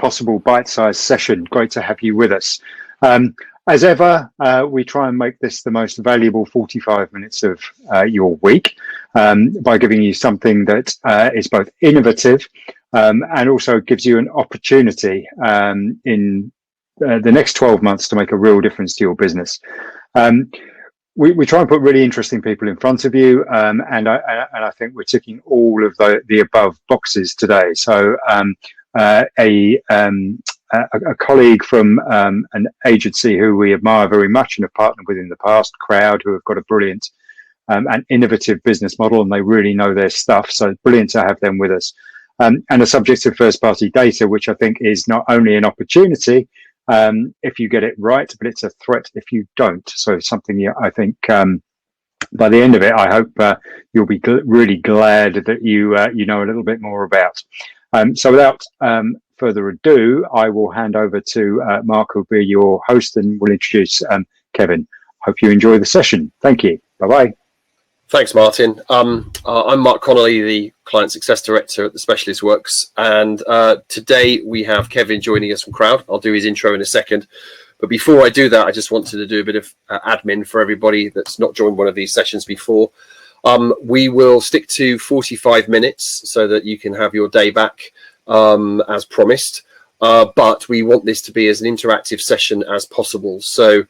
possible bite-sized session. Great to have you with us. As ever, we try and make this the most valuable 45 minutes of your week by giving you something that is both innovative and also gives you an opportunity in the next 12 months to make a real difference to your business. We try and put really interesting people in front of you, and I think we're ticking all of the above boxes today. So a colleague from an agency who we admire very much and have partnered with in the past, Crowd, who have got a brilliant and innovative business model, and they really know their stuff. So brilliant to have them with us. And the subject of first-party data, which I think is not only an opportunity if you get it right, but it's a threat if you don't. So something I think by the end of it, I hope you'll be really glad that you know a little bit more about. So without further ado, I will hand over to Mark, who'll be your host, and will introduce Kevin. Hope you enjoy the session. Thank you. Bye-bye. Thanks, Martin. I'm Mark Connolly, the Client Success Director at the Specialist Works, and today we have Kevin joining us from Crowd. I'll do his intro in a second, but before I do that, I just wanted to do a bit of admin for everybody that's not joined one of these sessions before. We will stick to 45 minutes so that you can have your day back as promised, but we want this to be as an interactive session as possible. So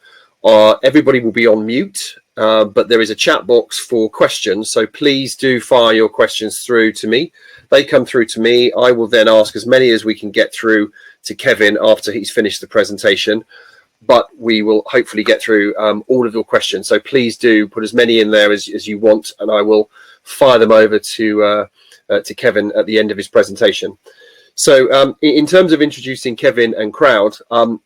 everybody will be on mute. But there is a chat box for questions, so please do fire your questions through to me. They come through to me. I will then ask as many as we can get through to Kevin after he's finished the presentation, but we will hopefully get through all of your questions. So please do put as many in there as you want, and I will fire them over to Kevin at the end of his presentation. So in terms of introducing Kevin and Crowd,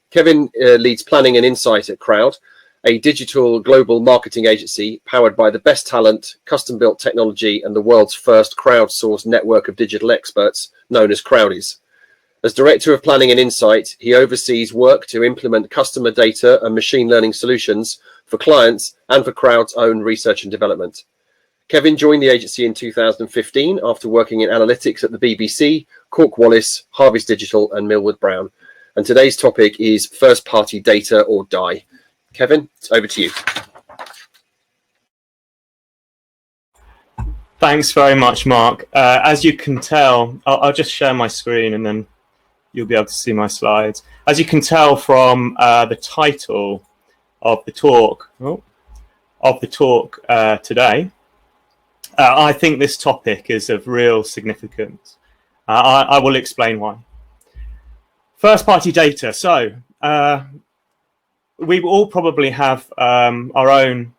Kevin leads planning and insight at Crowd, a digital global marketing agency powered by the best talent, custom-built technology, and the world's first crowdsourced network of digital experts known as Crowdies. As Director of Planning and Insight, he oversees work to implement customer data and machine learning solutions for clients and for Crowd's own research and development. Kevin joined the agency in 2015 after working in analytics at the BBC, Cork Wallace, Harvest Digital, and Millward Brown. And today's topic is first-party data or die. Kevin, it's over to you. Thanks very much, Mark. As you can tell, I'll just share my screen and then you'll be able to see my slides. As you can tell from the title of the talk, today, I think this topic is of real significance. I will explain why. First-party data. So, we all probably have our own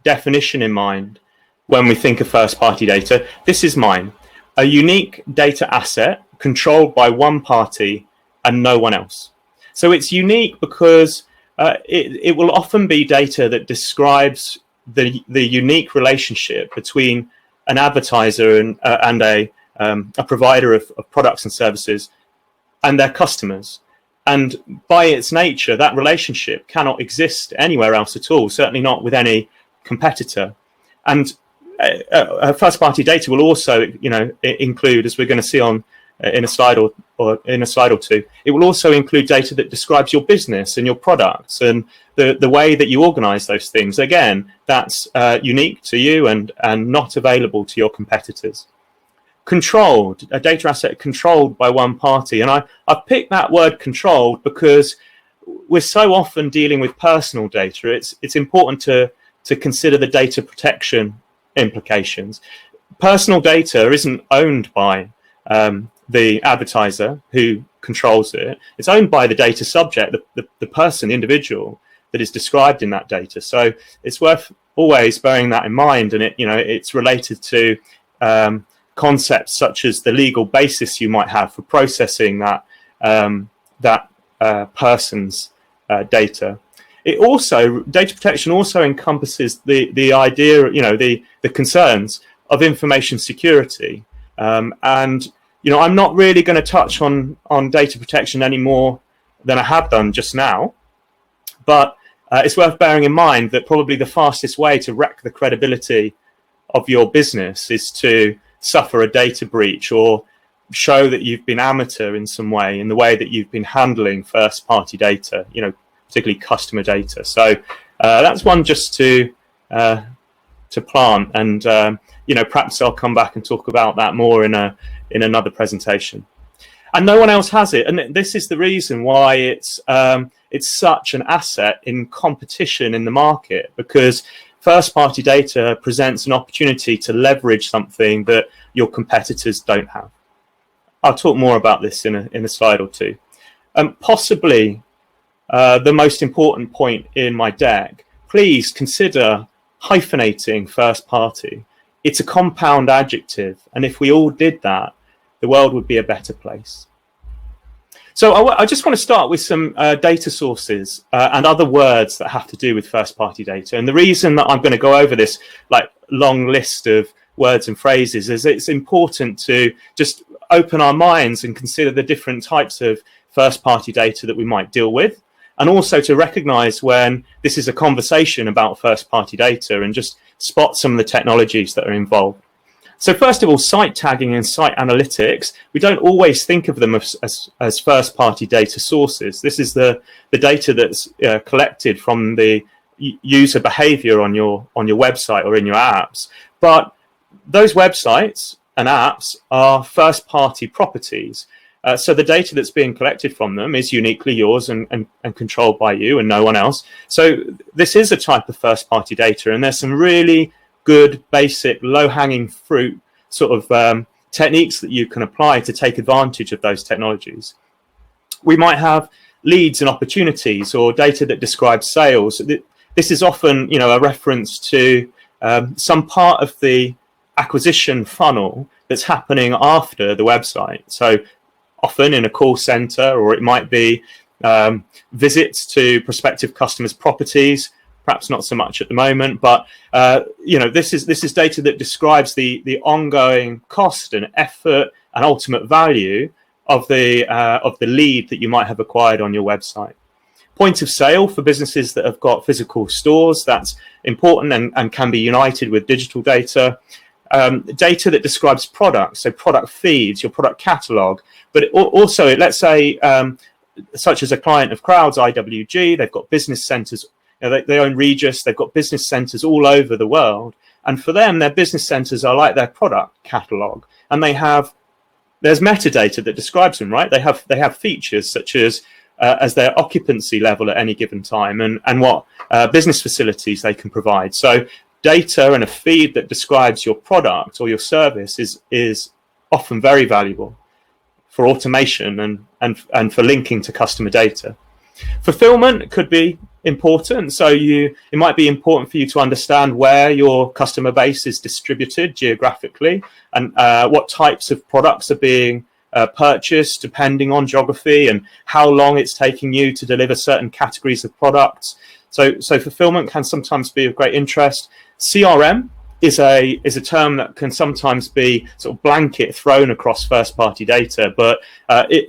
definition in mind when we think of first-party data. This is mine: a unique data asset controlled by one party and no one else. So it's unique because it will often be data that describes the unique relationship between an advertiser and a provider of products and services and their customers. And by its nature, that relationship cannot exist anywhere else at all, certainly not with any competitor. And first-party data will also, include, as we're going to see in a slide or in a slide or two, it will also include data that describes your business and your products and the way that you organize those things. Again, that's unique to you and not available to your competitors. Controlled, a data asset controlled by one party. And I've picked that word controlled because we're so often dealing with personal data. It's important to consider the data protection implications. Personal data isn't owned by the advertiser who controls it. It's owned by the data subject, the person, the individual that is described in that data. So it's worth always bearing that in mind. And it's related to concepts such as the legal basis you might have for processing that person's data. Data protection also encompasses the idea, the concerns of information security. And I'm not really going to touch on data protection any more than I have done just now, but it's worth bearing in mind that probably the fastest way to wreck the credibility of your business is to suffer a data breach or show that you've been amateur in some way in the way that you've been handling first-party data, particularly customer data. So that's one just to plant, and perhaps I'll come back and talk about that more in another presentation. And no one else has it, and this is the reason why it's such an asset in competition in the market, because first-party data presents an opportunity to leverage something that your competitors don't have. I'll talk more about this in a slide or two. Possibly the most important point in my deck, please consider hyphenating first-party. It's a compound adjective, and if we all did that, the world would be a better place. So I just want to start with some data sources and other words that have to do with first-party data. And the reason that I'm going to go over this long list of words and phrases is it's important to just open our minds and consider the different types of first-party data that we might deal with, and also to recognize when this is a conversation about first-party data and just spot some of the technologies that are involved. So first of all, site tagging and site analytics, we don't always think of them as first-party data sources. This is the data that's collected from the user behavior on your website or in your apps. But those websites and apps are first-party properties. So the data that's being collected from them is uniquely yours and controlled by you and no one else. So this is a type of first-party data, and there's some really good, basic, low-hanging fruit sort of techniques that you can apply to take advantage of those technologies. We might have leads and opportunities or data that describes sales. This is often, a reference to some part of the acquisition funnel that's happening after the website. So often in a call center, or it might be visits to prospective customers' properties. Perhaps not so much at the moment, but this is data that describes the ongoing cost and effort and ultimate value of the lead that you might have acquired on your website. Point of sale for businesses that have got physical stores, that's important and can be united with digital data. Data that describes products, so product feeds, your product catalog, but also, let's say, such as a client of Crowd's, IWG, they've got business centers. They own Regis, they've got business centers all over the world. And for them, their business centers are like their product catalog. And there's metadata that describes them, right? They have features such as their occupancy level at any given time and what business facilities they can provide. So data and a feed that describes your product or your service is often very valuable for automation and for linking to customer data. Fulfillment could be important. So it might be important for you to understand where your customer base is distributed geographically and what types of products are being purchased depending on geography and how long it's taking you to deliver certain categories of products. So fulfillment can sometimes be of great interest. CRM is a term that can sometimes be sort of blanket thrown across first-party data, but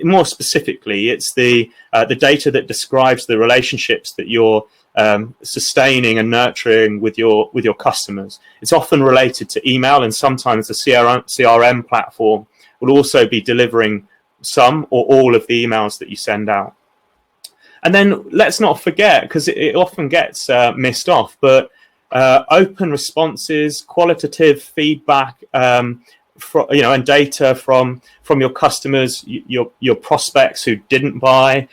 more specifically, it's the data that describes the relationships that you're sustaining and nurturing with your customers. It's often related to email, and sometimes the CRM platform will also be delivering some or all of the emails that you send out. And then let's not forget, because it often gets missed off, but open responses, qualitative feedback, and data from your customers, your prospects who didn't buy,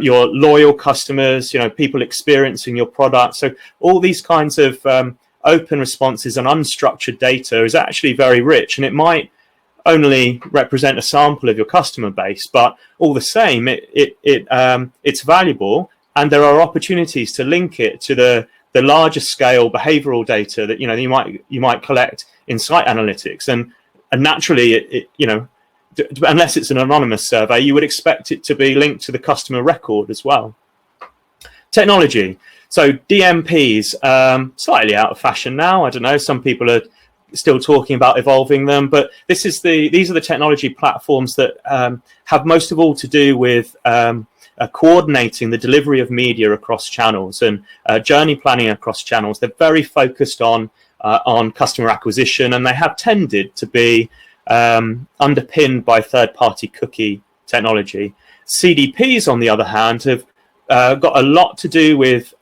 your loyal customers, people experiencing your product. So all these kinds of open responses and unstructured data is actually very rich, and it might only represent a sample of your customer base, but all the same, it's valuable, and there are opportunities to link it to the larger scale behavioral data that you might collect in site analytics, and naturally, unless it's an anonymous survey, you would expect it to be linked to the customer record as well. Technology, so DMPs, slightly out of fashion now. I don't know. Some people are still talking about evolving them, but these are the technology platforms that have most of all to do with coordinating the delivery of media across channels and journey planning across channels. They're very focused on customer acquisition, and they have tended to be underpinned by third-party cookie technology. CDPs, on the other hand, have got a lot to do with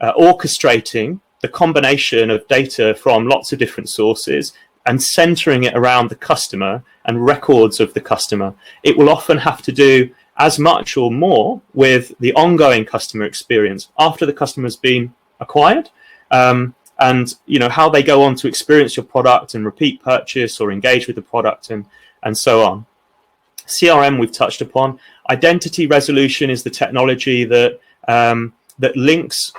orchestrating the combination of data from lots of different sources and centering it around the customer and records of the customer. It will often have to do as much or more with the ongoing customer experience after the customer has been acquired, and how they go on to experience your product and repeat purchase or engage with the product and so on. CRM we've touched upon. Identity resolution is the technology that that links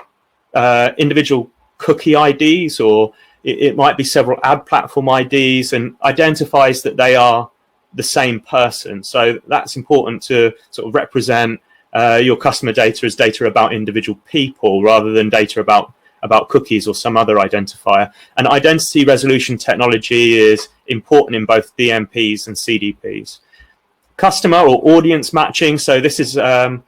individual cookie IDs, or it might be several ad platform IDs, and identifies that they are the same person. So that's important to sort of represent your customer data as data about individual people rather than data about cookies or some other identifier. And identity resolution technology is important in both DMPs and CDPs. Customer or audience matching. So this is the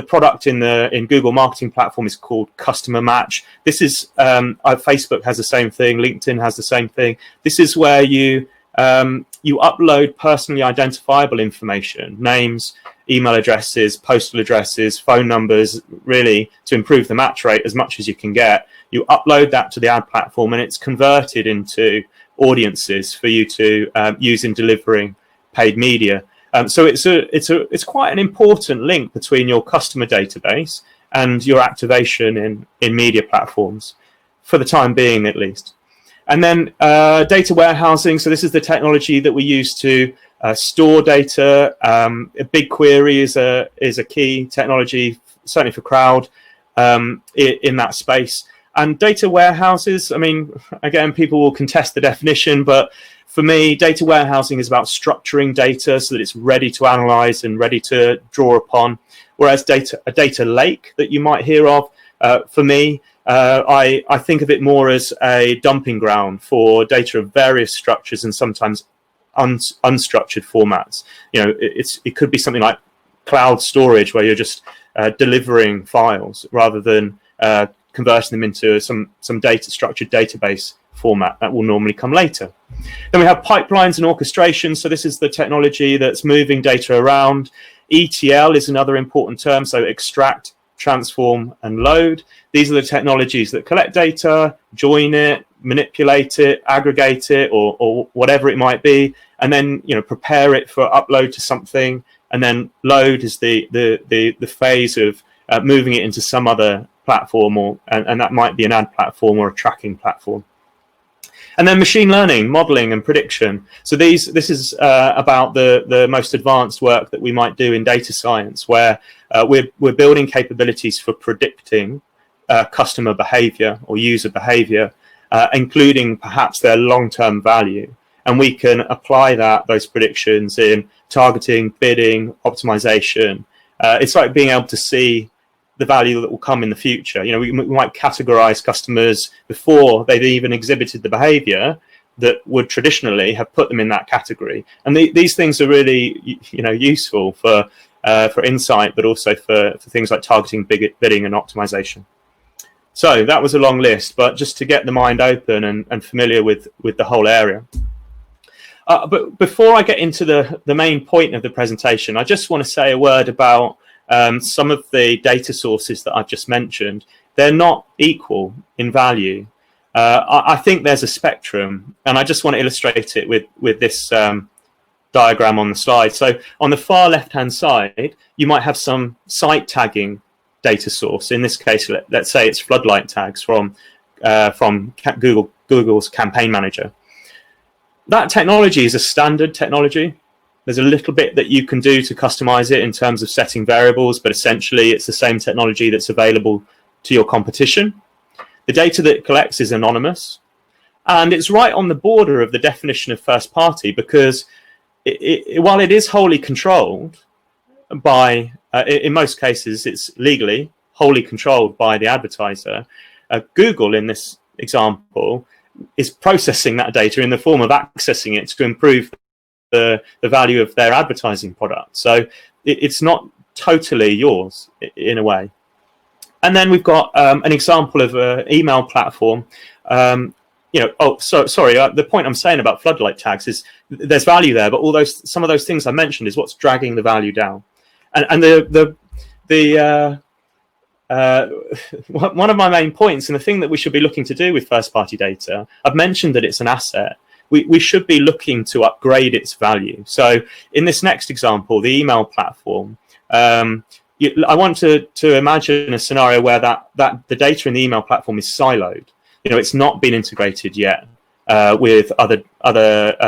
product in Google Marketing Platform is called Customer Match. This is Facebook has the same thing. LinkedIn has the same thing. This is where you upload personally identifiable information, names, email addresses, postal addresses, phone numbers, really to improve the match rate as much as you can get. You upload that to the ad platform and it's converted into audiences for you to use in delivering paid media. So it's quite an important link between your customer database and your activation in media platforms, for the time being at least. And then data warehousing. So this is the technology that we use to store data. BigQuery is a key technology, certainly for Crowd, in that space. And data warehouses, I mean, again, people will contest the definition, but for me, data warehousing is about structuring data so that it's ready to analyze and ready to draw upon. Whereas a data lake that you might hear of, for me, I think of it more as a dumping ground for data of various structures and sometimes unstructured formats. It could be something like cloud storage where you're just delivering files rather than converting them into some data structured database format that will normally come later. Then we have pipelines and orchestration. So this is the technology that's moving data around. ETL is another important term. So extract, transform, and load. These are the technologies that collect data, join it, manipulate it, aggregate it, or whatever it might be, and then prepare it for upload to something. And then load is the phase of moving it into some other platform, and that might be an ad platform or a tracking platform. And then machine learning, modeling, and prediction. So this is about the most advanced work that we might do in data science, where we're building capabilities for predicting customer behavior or user behavior, including perhaps their long-term value. And we can apply those predictions in targeting, bidding, optimization. It's like being able to see the value that will come in the future. We might categorize customers before they've even exhibited the behavior that would traditionally have put them in that category. And these things are really, useful for insight, but also for things like targeting, bidding, and optimization. So that was a long list, but just to get the mind open and familiar with the whole area. But before I get into the main point of the presentation, I just want to say a word about some of the data sources that I've just mentioned. They're not equal in value. I think there's a spectrum, and I just want to illustrate it with this diagram on the slide. So on the far left-hand side, you might have some site tagging data source. In this case, let's say it's floodlight tags from Google's Campaign Manager. That technology is a standard technology. There's a little bit that you can do to customize it in terms of setting variables, but essentially it's the same technology that's available to your competition. The data that it collects is anonymous, and it's right on the border of the definition of first party, because while it is wholly controlled by, in most cases, it's legally wholly controlled by the advertiser. Google, in this example, is processing that data in the form of accessing it to improve the value of their advertising product. So it's not totally yours in a way. And then we've got an example of an email platform sorry. The point I'm saying about floodlight tags is there's value there, but some of those things I mentioned is what's dragging the value down. And one of my main points, and the thing that we should be looking to do with first-party data, I've mentioned that it's an asset. We should be looking to upgrade its value. So in this next example, the email platform, I want to imagine a scenario where the data in the email platform is siloed. It's not been integrated yet with other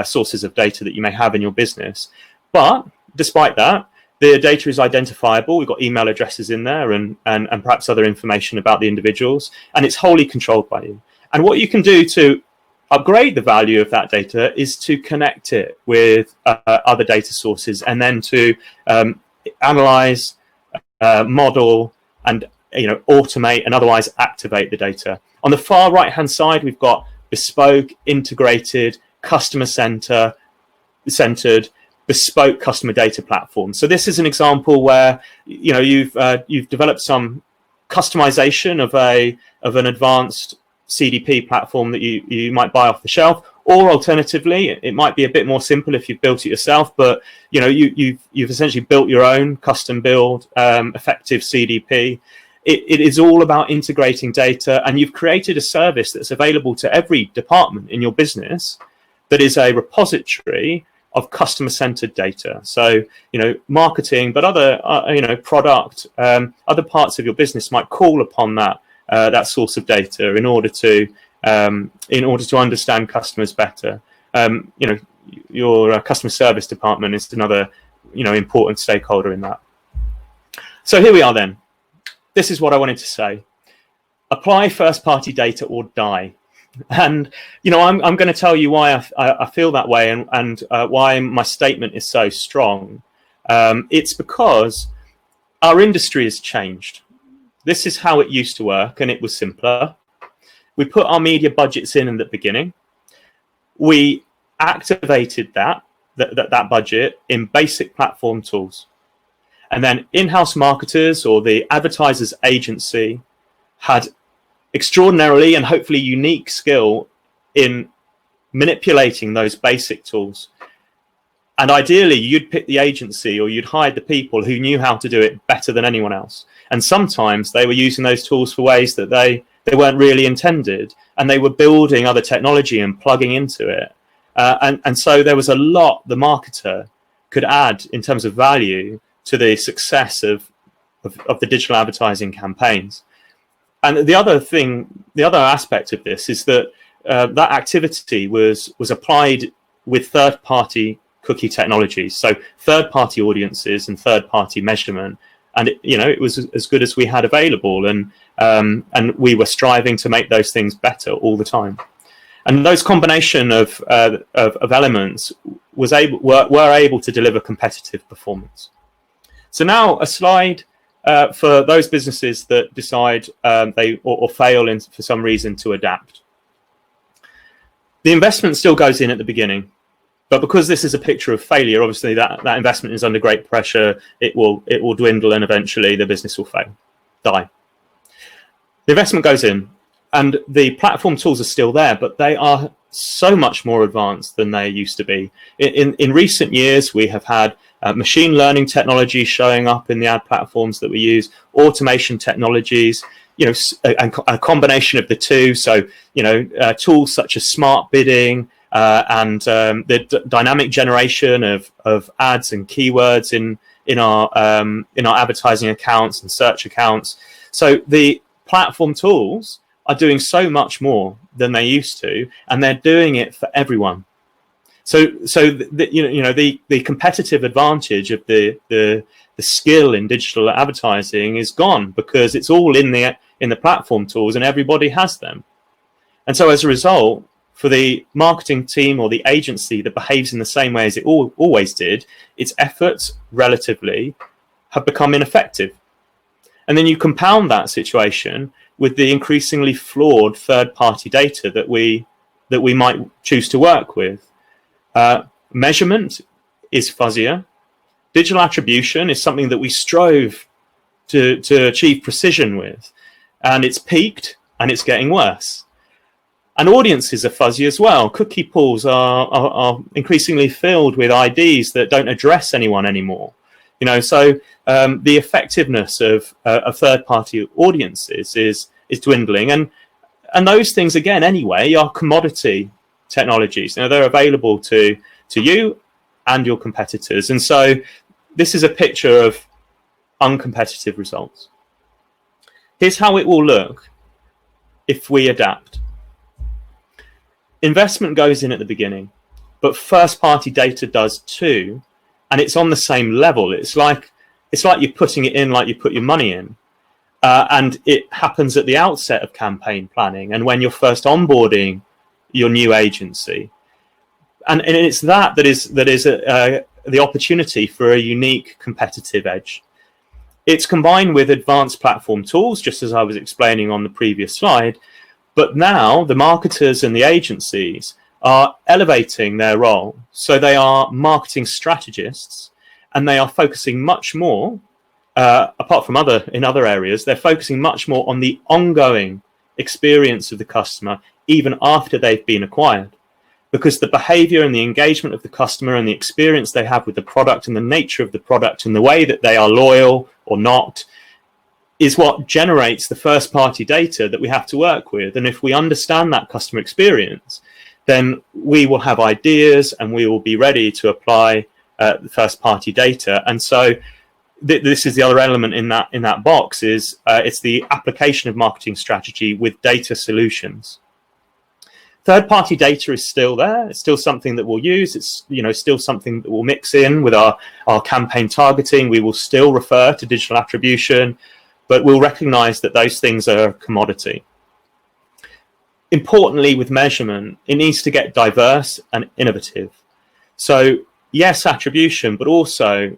sources of data that you may have in your business. But despite that, the data is identifiable. We've got email addresses in there and perhaps other information about the individuals, and it's wholly controlled by you. And what you can do to upgrade the value of that data is to connect it with other data sources, and then to analyze, model, and automate and otherwise activate the data. On the far right hand side, we've got bespoke, integrated, customer-centered, bespoke customer data platform. So this is an example where you've developed some customization of an advanced CDP platform that you might buy off the shelf, or alternatively, it might be a bit more simple if you've built it yourself. But you've essentially built your own custom build effective CDP. It is all about integrating data, and you've created a service that's available to every department in your business that is a repository of customer-centered data. So, marketing, but other, product, other parts of your business might call upon that source of data in order to understand customers better. Your customer service department is another, important stakeholder in that. So here we are then. This is what I wanted to say. Apply first-party data or die. And, I'm going to tell you why I feel that way and why my statement is so strong. It's because our industry has changed. This is how it used to work, and it was simpler. We put our media budgets in the beginning. We activated that budget in basic platform tools. And then in-house marketers or the advertisers agency had extraordinarily and hopefully unique skill in manipulating those basic tools. And ideally, you'd pick the agency or you'd hire the people who knew how to do it better than anyone else. And sometimes they were using those tools for ways that they weren't really intended, and they were building other technology and plugging into it. And so there was a lot the marketer could add in terms of value to the success of the digital advertising campaigns. And the other aspect of this is that that activity was applied with third-party cookie technologies, so third-party audiences and third-party measurement, and it was as good as we had available, and we were striving to make those things better all the time. And those combination of elements were able to deliver competitive performance. So now a slide for those businesses that decide they fail for some reason to adapt. The investment still goes in at the beginning, but because this is a picture of failure, obviously that investment is under great pressure. It will dwindle, and eventually the business will die. The investment goes in, and the platform tools are still there, but they are so much more advanced than they used to be. In recent years, we have had machine learning technology showing up in the ad platforms that we use, automation technologies, a combination of the two. So, tools such as smart bidding and the dynamic generation of ads and keywords in our advertising accounts and search accounts. So the platform tools are doing so much more than they used to, and they're doing it for everyone. So the competitive advantage of the skill in digital advertising is gone, because it's all in the platform tools and everybody has them. And so as a result, for the marketing team or the agency that behaves in the same way as it always did, its efforts relatively have become ineffective. And then you compound that situation with the increasingly flawed third-party data that we might choose to work with. Measurement is fuzzier. Digital attribution is something that we strove to achieve precision with, and it's peaked and it's getting worse. And audiences are fuzzy as well. Cookie pools are increasingly filled with IDs that don't address anyone anymore. So the effectiveness of third-party audiences is dwindling, and those things again anyway are commodity technologies. They're available to you and your competitors, and so this is a picture of uncompetitive results. Here's how it will look if we adapt. Investment goes in at the beginning, but first-party data does too, and it's on the same level. It's like you're putting it in like you put your money in, and it happens at the outset of campaign planning and when you're first onboarding your new agency, and it's that is the opportunity for a unique competitive edge. It's combined with advanced platform tools, just as I was explaining on the previous slide. But now the marketers and the agencies are elevating their role. So they are marketing strategists, and they are focusing much more, apart from in other areas, they're focusing much more on the ongoing experience of the customer, even after they've been acquired. Because the behavior and the engagement of the customer and the experience they have with the product and the nature of the product and the way that they are loyal or not is what generates the first-party data that we have to work with. And if we understand that customer experience, then we will have ideas and we will be ready to apply the first-party data. And so this is the other element in that box is it's the application of marketing strategy with data solutions. Third-party data is still there. It's still something that we'll use. It's still something that we'll mix in with our campaign targeting. We will still refer to digital attribution, but we'll recognize that those things are a commodity. Importantly, with measurement, it needs to get diverse and innovative. So yes, attribution, but also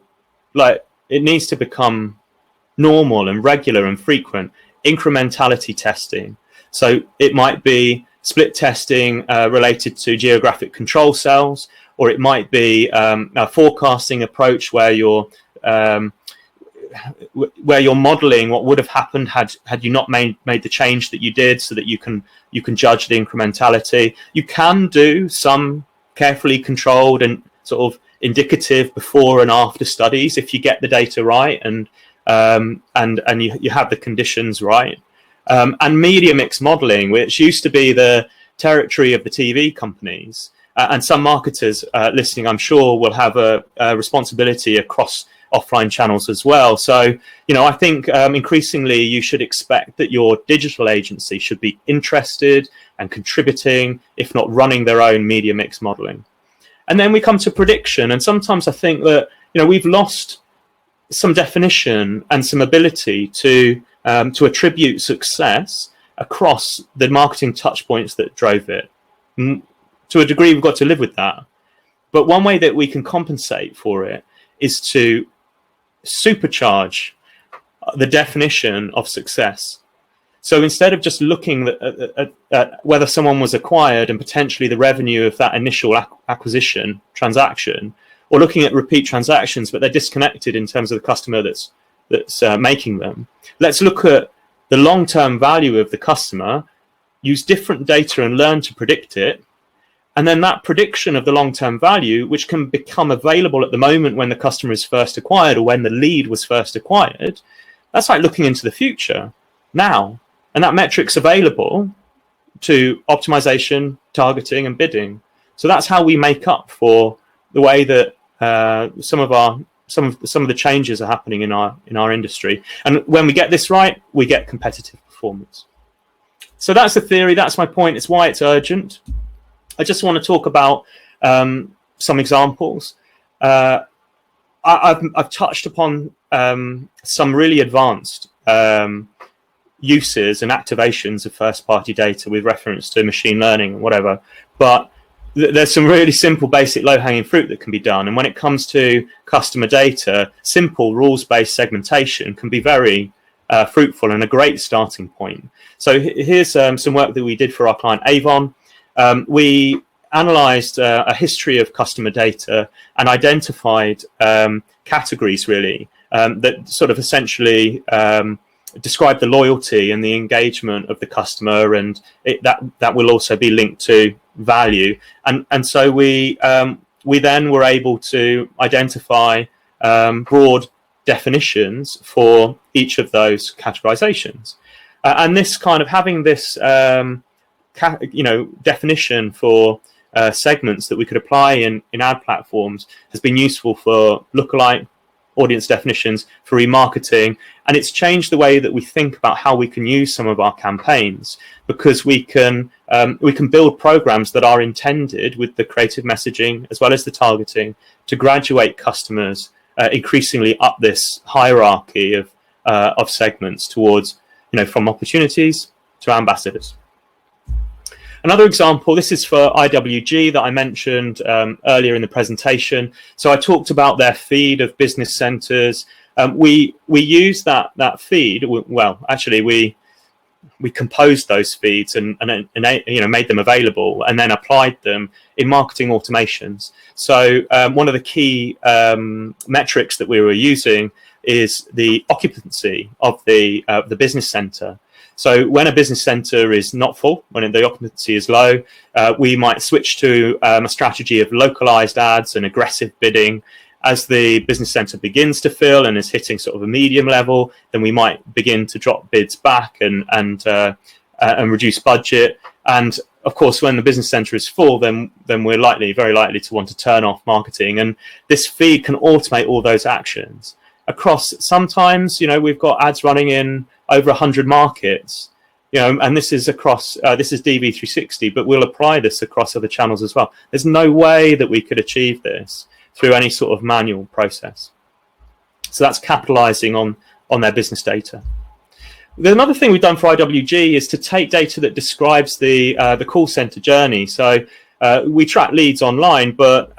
it needs to become normal and regular and frequent. Incrementality testing. So it might be split testing related to geographic control cells, or it might be a forecasting approach where you're modeling what would have happened had you not made the change that you did, so that you can judge the incrementality. You can do some carefully controlled and sort of indicative before and after studies if you get the data right and you have the conditions right. And media mix modeling, which used to be the territory of the TV companies, and some marketers listening, I'm sure, will have a responsibility across offline channels as well. So, I think increasingly you should expect that your digital agency should be interested and contributing, if not running their own media mix modeling. And then we come to prediction. And sometimes I think that, we've lost some definition and some ability to attribute success across the marketing touch points that drove it. To a degree, we've got to live with that. But one way that we can compensate for it is to supercharge the definition of success. So instead of just looking at whether someone was acquired and potentially the revenue of that initial acquisition transaction, or looking at repeat transactions, but they're disconnected in terms of the customer that's making them, let's look at the long-term value of the customer, use different data and learn to predict it. And then that prediction of the long-term value, which can become available at the moment when the customer is first acquired or when the lead was first acquired, that's like looking into the future now. And that metric's available to optimization, targeting, and bidding. So that's how we make up for the way that some of the changes are happening in our industry. And when we get this right, we get competitive performance. So that's the theory. That's my point. It's why it's urgent. I just want to talk about some examples. I've touched upon some really advanced uses and activations of first-party data with reference to machine learning and whatever, but there's some really simple, basic, low-hanging fruit that can be done. And when it comes to customer data, simple rules-based segmentation can be very fruitful and a great starting point. So here's some work that we did for our client Avon. We analyzed a history of customer data and identified categories, really, that sort of essentially describe the loyalty and the engagement of the customer, and that will also be linked to value. And so we then were able to identify broad definitions for each of those categorizations. And this kind of having this definition for segments that we could apply in ad platforms has been useful for lookalike audience definitions, for remarketing, and it's changed the way that we think about how we can use some of our campaigns, because we can build programs that are intended with the creative messaging as well as the targeting to graduate customers increasingly up this hierarchy of segments towards, from opportunities to ambassadors. Another example, this is for IWG that I mentioned earlier in the presentation. So I talked about their feed of business centers. We used that feed. Well, actually, we composed those feeds and made them available, and then applied them in marketing automations. So one of the key metrics that we were using is the occupancy of the business center. So when a business center is not full, when the occupancy is low, we might switch to a strategy of localized ads and aggressive bidding. As the business center begins to fill and is hitting sort of a medium level, then we might begin to drop bids back and reduce budget. And of course, when the business center is full, then we're very likely to want to turn off marketing. And this feed can automate all those actions across. Sometimes, we've got ads running in over 100 markets, and this is across, this is DV360, but we'll apply this across other channels as well. There's no way that we could achieve this through any sort of manual process. So that's capitalizing on their business data. Another thing we've done for IWG is to take data that describes the call center journey. So we track leads online, but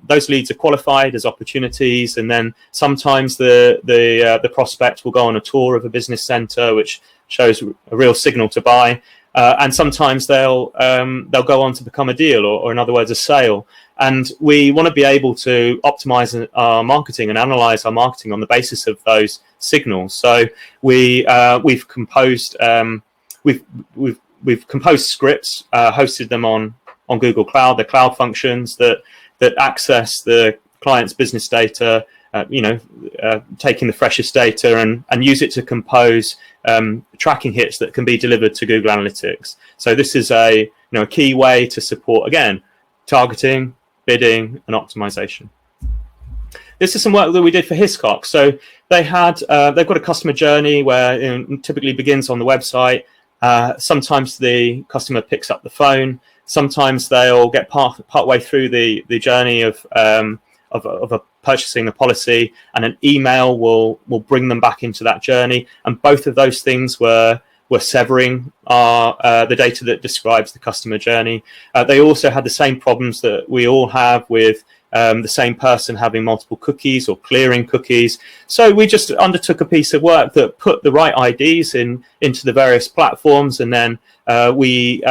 those leads are qualified as opportunities, and then sometimes the prospect will go on a tour of a business center, which shows a real signal to buy, and sometimes they'll go on to become a deal, or in other words, a sale. And we want to be able to optimize our marketing and analyze our marketing on the basis of those signals. So we've composed scripts, hosted them on Google Cloud, the cloud functions that access the client's business data, taking the freshest data and use it to compose tracking hits that can be delivered to Google Analytics. So this is a key way to support, again, targeting, bidding, and optimization. This is some work that we did for Hiscox. So they've got a customer journey where it typically begins on the website. Sometimes the customer picks up the phone. Sometimes they'll get partway through the journey of purchasing a policy, and an email will bring them back into that journey. And both of those things were severing the data that describes the customer journey. They also had the same problems that we all have with the same person having multiple cookies or clearing cookies. So we just undertook a piece of work that put the right IDs into the various platforms, and then we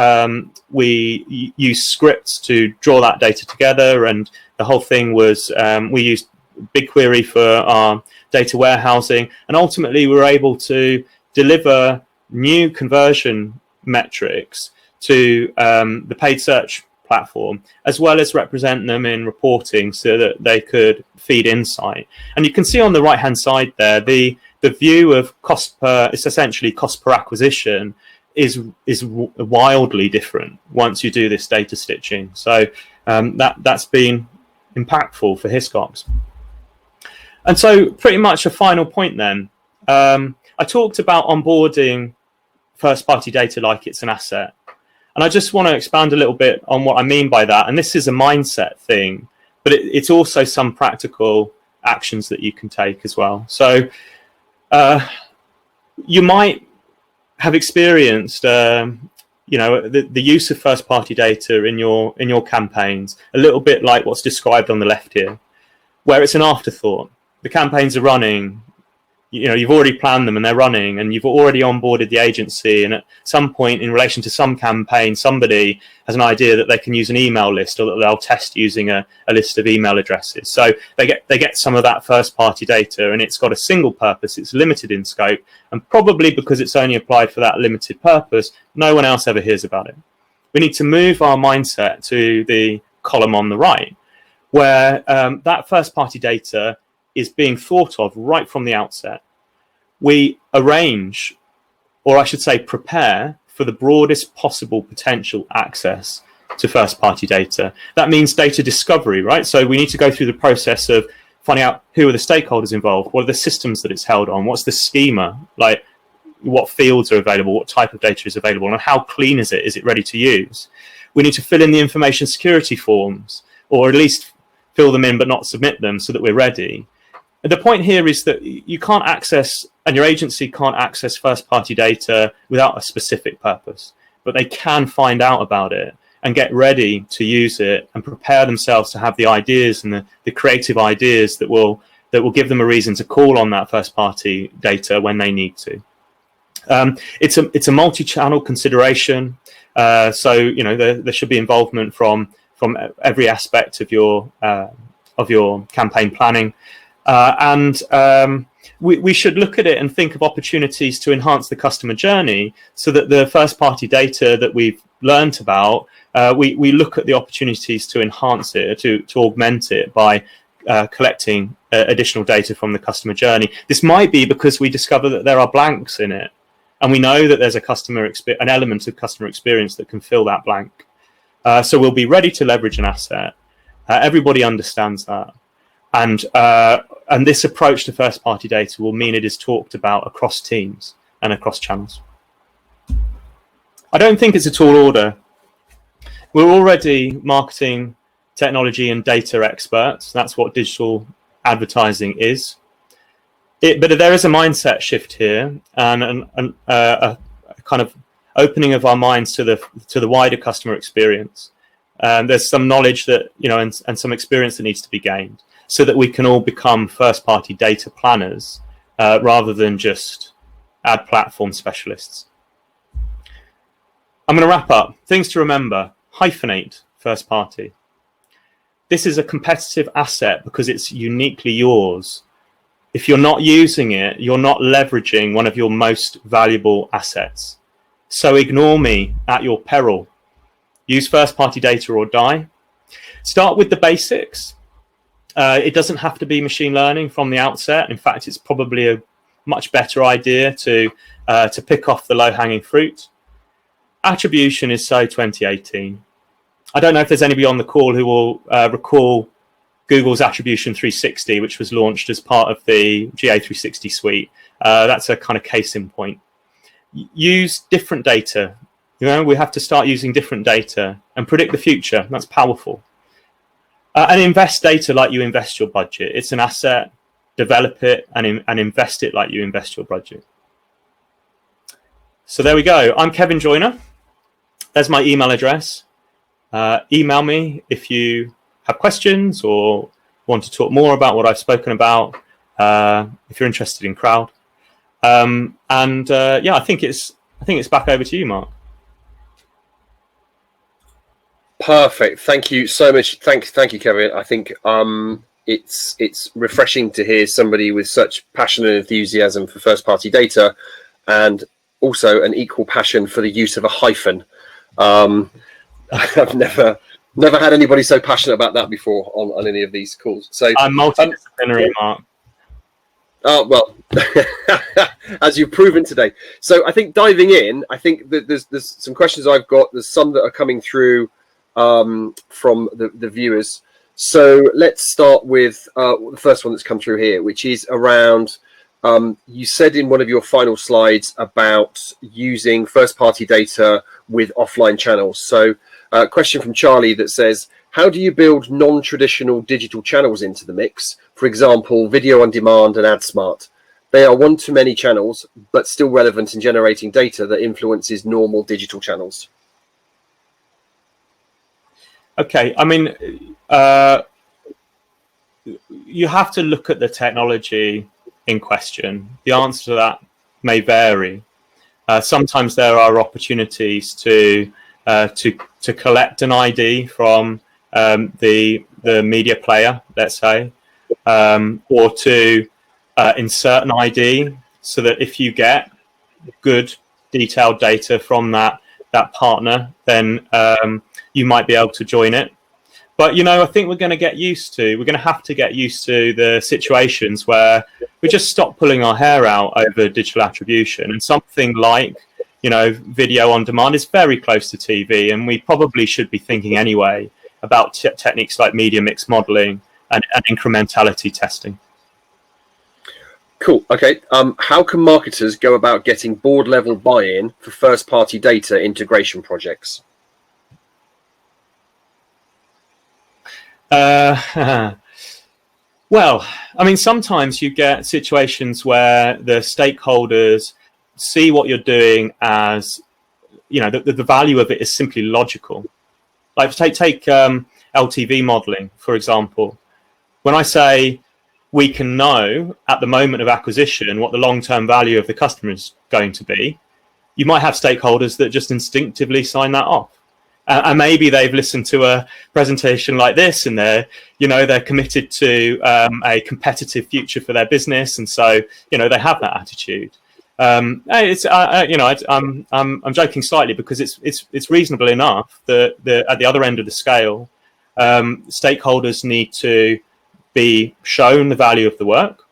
used scripts to draw that data together. And the whole thing was, we used BigQuery for our data warehousing, and ultimately we were able to deliver new conversion metrics to the paid search platform, as well as represent them in reporting so that they could feed insight. And you can see on the right hand side there, the view of it's essentially cost per acquisition is wildly different once you do this data stitching. So that's been impactful for Hiscox. And so pretty much a final point then. I talked about onboarding first party data like it's an asset. And I just want to expand a little bit on what I mean by that. And this is a mindset thing, but it's also some practical actions that you can take as well. So you might have experienced, the use of first-party data in your campaigns, a little bit like what's described on the left here, where it's an afterthought. The campaigns are running, you've already planned them and they're running, and you've already onboarded the agency, and at some point in relation to some campaign, somebody has an idea that they can use an email list, or that they'll test using a list of email addresses. So they get some of that first party data, and it's got a single purpose, it's limited in scope, and probably because it's only applied for that limited purpose, no one else ever hears about it. We need to move our mindset to the column on the right, where that first party data is being thought of right from the outset. We arrange, or I should say prepare, for the broadest possible potential access to first party data. That means data discovery, right? So we need to go through the process of finding out who are the stakeholders involved, what are the systems that it's held on, what's the schema, like what fields are available, what type of data is available, and how clean is it ready to use. We need to fill in the information security forms, or at least fill them in but not submit them, so that we're ready. The point here is that you can't access, and your agency can't access first-party data without a specific purpose, but they can find out about it and get ready to use it and prepare themselves to have the ideas and the creative ideas that will give them a reason to call on that first-party data when they need to. It's a multi-channel consideration, so there should be involvement from every aspect of your campaign planning. We should look at it and think of opportunities to enhance the customer journey, so that the first party data that we've learned about, we look at the opportunities to enhance it, to augment it by collecting additional data from the customer journey. This might be because we discover that there are blanks in it, and we know that there's an element of customer experience that can fill that blank. So we'll be ready to leverage an asset. Everybody understands that. And this approach to first-party data will mean it is talked about across teams and across channels. I don't think it's a tall order. We're already marketing, technology, and data experts. That's what digital advertising is. But there is a mindset shift here, and a kind of opening of our minds to the wider customer experience. There's some knowledge that and some experience that needs to be gained, so that we can all become first-party data planners rather than just ad platform specialists. I'm going to wrap up. Things to remember: hyphenate first party. This is a competitive asset because it's uniquely yours. If you're not using it, you're not leveraging one of your most valuable assets. So ignore me at your peril. Use first-party data or die. Start with the basics. It doesn't have to be machine learning from the outset. In fact, it's probably a much better idea to pick off the low-hanging fruit. Attribution is so 2018. I don't know if there's anybody on the call who will recall Google's Attribution 360, which was launched as part of the GA360 suite. That's a kind of case in point. Use different data. We have to start using different data and predict the future. That's powerful. And invest data like you invest your budget. It's an asset. Develop it and invest it like you invest your budget. So there we go. I'm Kevin Joyner. There's my email address. Email me if you have questions or want to talk more about what I've spoken about. If you're interested in Crowd. I think it's back over to you, Mark. Perfect. Thank you so much. Thank you, Kevin. I think it's refreshing to hear somebody with such passion and enthusiasm for first-party data, and also an equal passion for the use of a hyphen. I've never had anybody so passionate about that before on any of these calls. So I'm multidisciplinary, Mark. Oh, well, as you've proven today. So I think diving in, I think that there's some questions I've got. There's some that are coming through from the viewers. So let's start with the first one that's come through here, which is around, you said in one of your final slides about using first-party data with offline channels. So a question from Charlie that says, how do you build non-traditional digital channels into the mix? For example, video on demand and AdSmart. They are one-to-many channels, but still relevant in generating data that influences normal digital channels. Okay, I mean, you have to look at the technology in question? The answer to that may vary. Sometimes there are opportunities to collect an ID from the media player, let's say, or to insert an ID, so that if you get good detailed data from that partner, then you might be able to join it. But, I think we're going to have to get used to the situations where we just stop pulling our hair out over digital attribution, and something like, video on demand is very close to TV, and we probably should be thinking anyway about techniques like media mix modeling and incrementality testing. Cool. Okay. How can marketers go about getting board level buy-in for first-party data integration projects? Well, sometimes you get situations where the stakeholders see what you're doing as, the value of it is simply logical. Like take LTV modeling, for example. When I say we can know at the moment of acquisition what the long-term value of the customer is going to be, you might have stakeholders that just instinctively sign that off. And maybe they've listened to a presentation like this, and they're committed to a competitive future for their business, and so they have that attitude. I'm joking slightly, because it's reasonable enough that at the other end of the scale, stakeholders need to be shown the value of the work,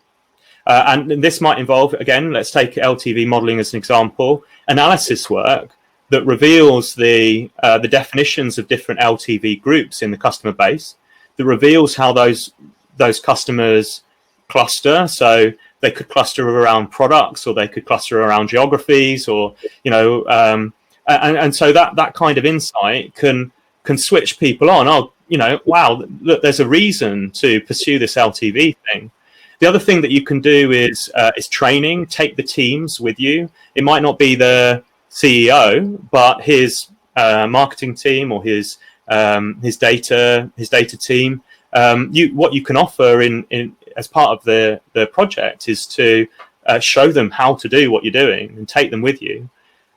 and this might involve, again, let's take LTV modeling as an example, analysis work that reveals the definitions of different LTV groups in the customer base, that reveals how those customers cluster. So they could cluster around products, or they could cluster around geographies, or and so that kind of insight can switch people on. Wow, look, there's a reason to pursue this LTV thing. The other thing that you can do is training. Take the teams with you. It might not be the CEO, but his marketing team, or his data team. What you can offer in as part of the project is to show them how to do what you're doing and take them with you.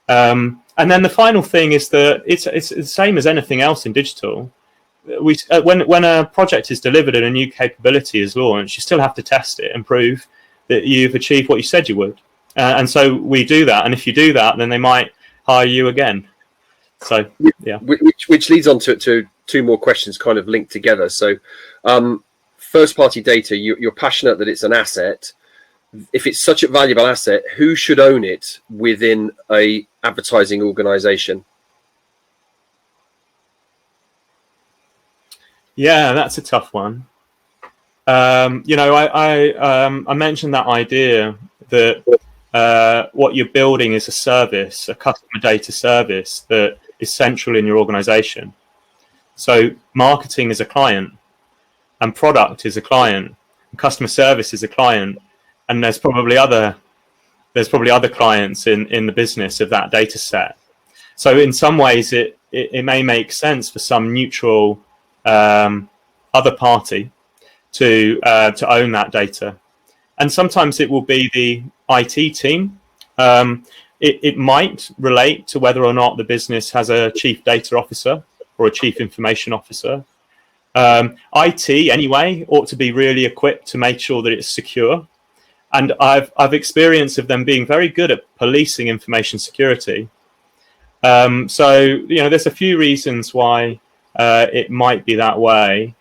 And then the final thing is that it's the same as anything else in digital. When a project is delivered and a new capability is launched, you still have to test it and prove that you've achieved what you said you would. And so we do that. And if you do that, then they might hire you again. So, yeah. Which leads on to two more questions kind of linked together. So first party data, you're passionate that it's an asset. If it's such a valuable asset, who should own it within a advertising organization? Yeah, that's a tough one. I mentioned that idea that what you're building is a service, a customer data service that is central in your organization. So marketing is a client, and product is a client, and customer service is a client, and there's probably other clients in the business of that data set. So in some ways, it may make sense for some neutral other party to own that data, and sometimes it will be the IT team. It might relate to whether or not the business has a chief data officer or a chief information officer. IT anyway ought to be really equipped to make sure that it's secure, and I've experience of them being very good at policing information security. So there's a few reasons why it might be that way.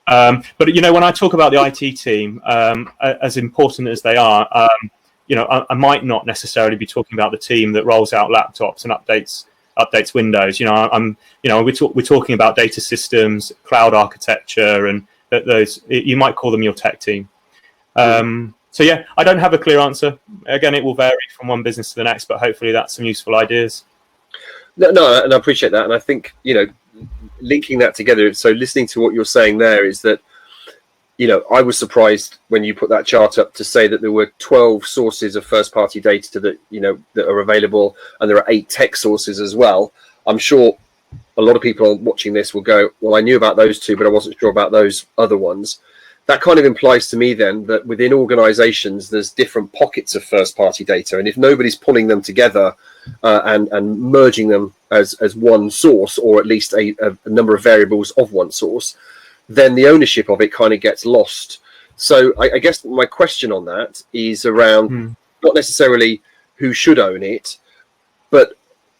But when I talk about the IT team, as important as they are, I might not necessarily be talking about the team that rolls out laptops and updates Windows. We're talking about data systems, cloud architecture, and those. You might call them your tech team. So yeah, I don't have a clear answer. Again, it will vary from one business to the next, but hopefully that's some useful ideas. No, and I appreciate that, and I think linking that together. So listening to what you're saying there is that, I was surprised when you put that chart up to say that there were 12 sources of first-party data that are available, and there are 8 tech sources as well. I'm sure a lot of people watching this will go, well, I knew about those 2, but I wasn't sure about those other ones. that kind of implies to me then that within organizations, there's different pockets of first party data. And if nobody's pulling them together and merging them as one source, or at least a number of variables of one source, then the ownership of it kind of gets lost. So I guess my question on that is around not necessarily who should own it, but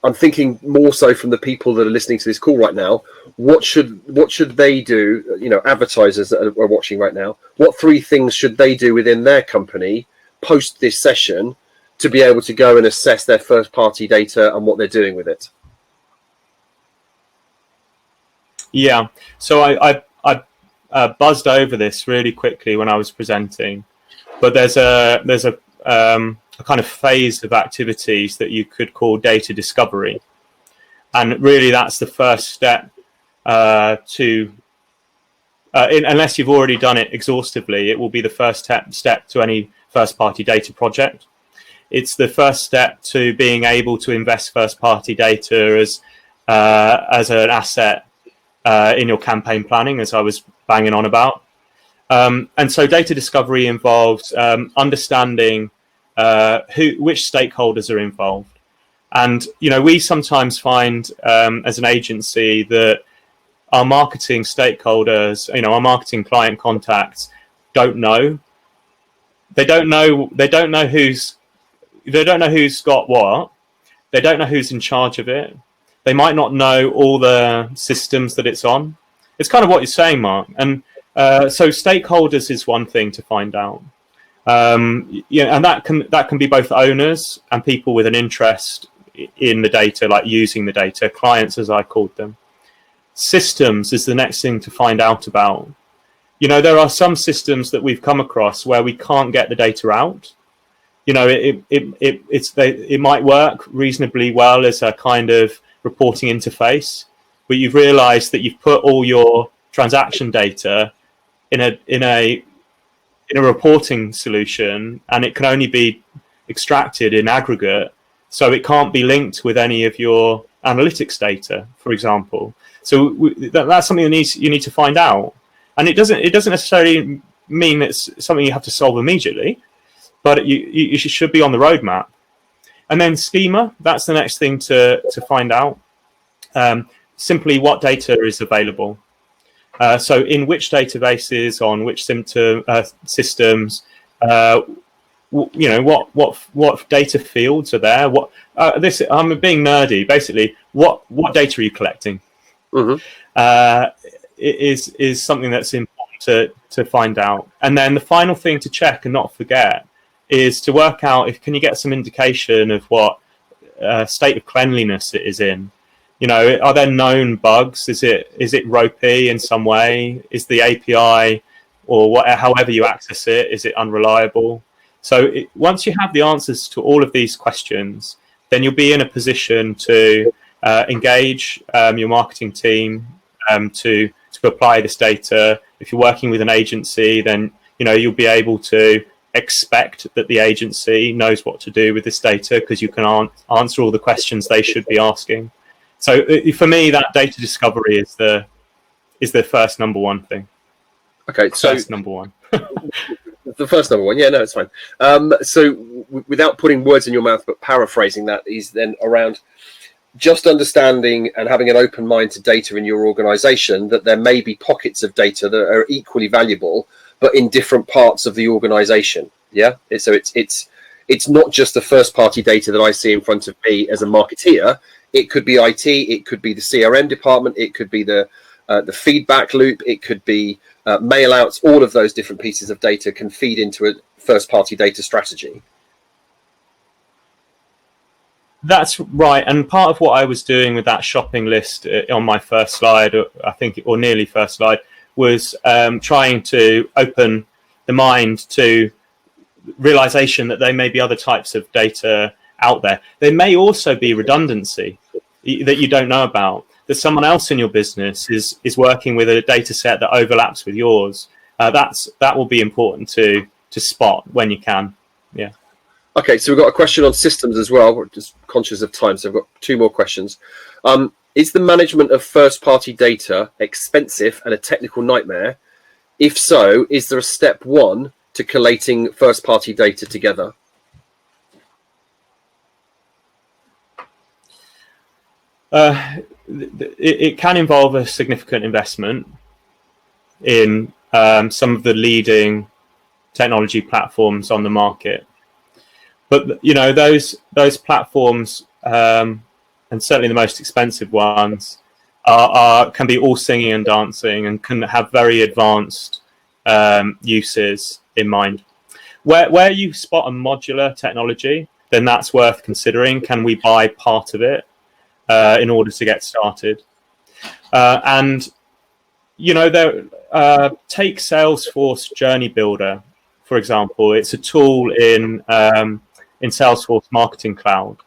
I'm thinking more so from the people that are listening to this call right now. What should they do? You know, advertisers that are watching right now, what 3 things should they do within their company post this session to be able to go and assess their first party data and what they're doing with it? Yeah, so I buzzed over this really quickly when I was presenting, but there's a kind of phase of activities that you could call data discovery, and really that's the first step unless you've already done it exhaustively, it will be the first step to any first party data project. It's the first step to being able to invest first party data as an asset in your campaign planning, as I was banging on about. And so data discovery involves understanding which stakeholders are involved. And, you know, we sometimes find as an agency that our marketing stakeholders, you know, our marketing client contacts don't know. They don't know who's got what. They don't know who's in charge of it. They might not know all the systems that it's on. It's kind of what you're saying, Mark. And so stakeholders is one thing to find out. Yeah, and that can be both owners and people with an interest in the data, like using the data, clients as I called them. Systems is the next thing to find out about. You know, there are some systems that we've come across where we can't get the data out. You know, it might work reasonably well as a kind of reporting interface, but you've realized that you've put all your transaction data in a reporting solution, and it can only be extracted in aggregate, so it can't be linked with any of your analytics data, for example. So that's something you need to find out, and it doesn't necessarily mean it's something you have to solve immediately, but you should be on the roadmap. And then schema, that's the next thing to find out. Simply what data is available. So in which databases, on which systems, you know, what data fields are there? I'm being nerdy. Basically, what data are you collecting? Is something that's important to find out. And then the final thing to check and not forget is to work out can you get some indication of what state of cleanliness it is in. You know, are there known bugs? Is it ropey in some way? Is the API or however you access it, is it unreliable? So once you have the answers to all of these questions, then you'll be in a position to engage your marketing team to apply this data. If you're working with an agency, then you know you'll be able to expect that the agency knows what to do with this data, because you can answer all the questions they should be asking. So for me, that data discovery is the first number one thing. Okay, so first number one. The first number one, yeah, no, it's fine. So without putting words in your mouth, but paraphrasing that, is then around just understanding and having an open mind to data in your organization, that there may be pockets of data that are equally valuable, but in different parts of the organization. Yeah. So it's not just the first party data that I see in front of me as a marketeer. It could be IT, it could be the CRM department, it could be the feedback loop, it could be mail outs. All of those different pieces of data can feed into a first party data strategy. That's right. And part of what I was doing with that shopping list on my first slide, I think, or nearly first slide, was trying to open the mind to realization that there may be other types of data out there. There may also be redundancy that you don't know about, that someone else in your business is working with a data set that overlaps with yours. That will be important to spot when you can. Yeah. Okay, so we've got a question on systems as well. We're just conscious of time, so I've got 2 more questions. Is the management of first-party data expensive and a technical nightmare? If so, is there a step one to collating first-party data together? It can involve a significant investment in some of the leading technology platforms on the market, but those platforms, and certainly the most expensive ones, can be all singing and dancing and can have very advanced uses in mind. Where you spot a modular technology, then that's worth considering. Can we buy part of it in order to get started? And take Salesforce Journey Builder, for example. It's a tool in Salesforce Marketing Cloud.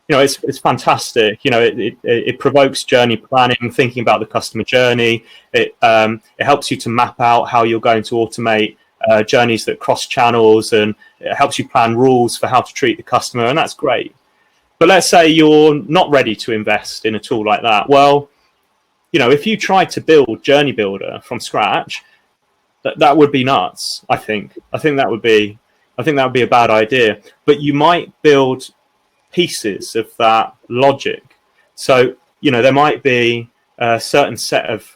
It's fantastic. It provokes journey planning, thinking about the customer journey. It helps you to map out how you're going to automate journeys that cross channels, and it helps you plan rules for how to treat the customer, and that's great. But let's say you're not ready to invest in a tool like that. Well, if you tried to build Journey Builder from scratch, that would be nuts. I think that would be a bad idea. But you might build pieces of that logic. So there might be a certain set of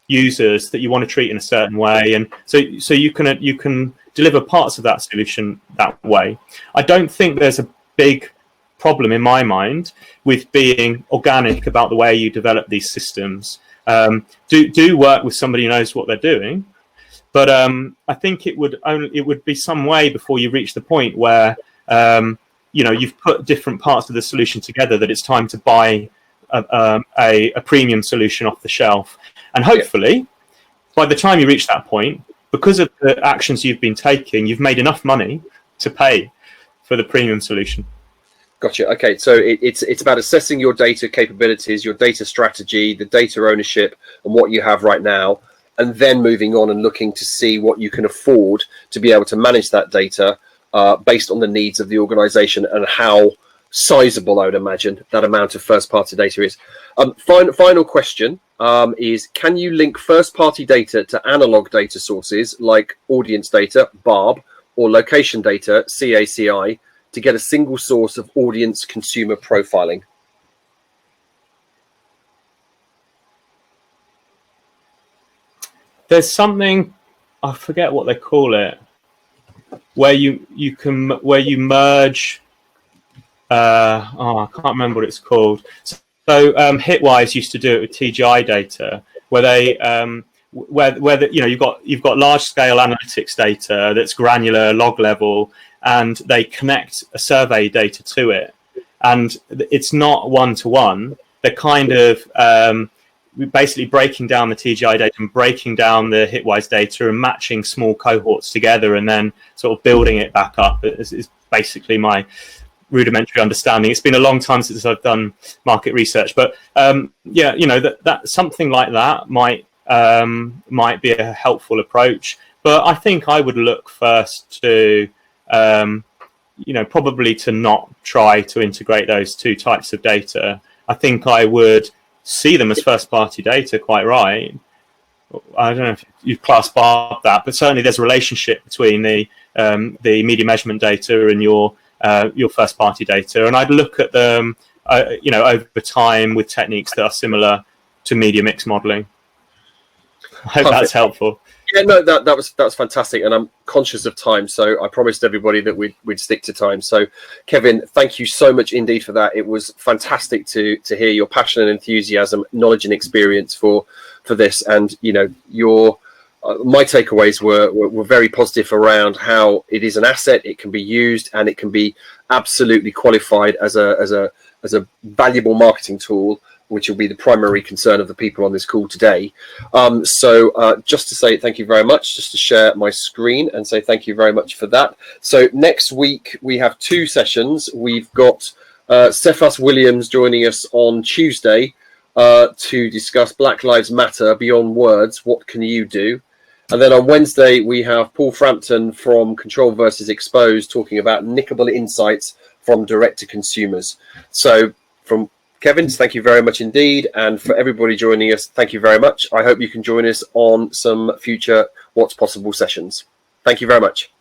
users that you want to treat in a certain way, and so you can deliver parts of that solution that way. I don't think there's a big problem in my mind with being organic about the way you develop these systems. Do work with somebody who knows what they're doing, but I think it would be some way before you reach the point where you've put different parts of the solution together that it's time to buy a premium solution off the shelf. And hopefully, by the time you reach that point, because of the actions you've been taking, you've made enough money to pay for the premium solution. Gotcha. Okay, so it's about assessing your data capabilities, your data strategy, the data ownership, and what you have right now, and then moving on and looking to see what you can afford to be able to manage that data based on the needs of the organization and how sizable, I would imagine, that amount of first-party data is. Final question is, can you link first-party data to analog data sources like audience data, BARB, or location data, CACI, to get a single source of audience consumer profiling? There's something, I forget what they call it, where you merge. I can't remember what it's called. So Hitwise used to do it with TGI data, where they you've got large scale analytics data that's granular, log level, and they connect a survey data to it, and it's not one to one. They're kind of basically breaking down the TGI data and breaking down the Hitwise data and matching small cohorts together, and then sort of building it back up. Is basically my rudimentary understanding. It's been a long time since I've done market research, but that something like that might be a helpful approach. But I think I would look first to probably to not try to integrate those two types of data. I think I would see them as first-party data, quite right. I don't know if you class BARB that, but certainly there's a relationship between the media measurement data and your first-party data, and I'd look at them, over time with techniques that are similar to media mix modeling. I hope that's helpful. Yeah, no, that was fantastic, and I'm conscious of time, so I promised everybody that we'd stick to time. So, Kevin, thank you so much indeed for that. It was fantastic to hear your passion and enthusiasm, knowledge and experience for this, and your my takeaways were very positive around how it is an asset, it can be used, and it can be absolutely qualified as a valuable marketing tool, which will be the primary concern of the people on this call today. So just to say thank you very much, just to share my screen and say thank you very much for that. So next week we have 2 sessions. We've got Cephas Williams joining us on Tuesday to discuss Black Lives Matter Beyond Words, What Can You Do? And then on Wednesday we have Paul Frampton from Control versus Expose talking about nickable insights from direct to consumers. So from Kevin, thank you very much indeed. And for everybody joining us, thank you very much. I hope you can join us on some future What's Possible sessions. Thank you very much.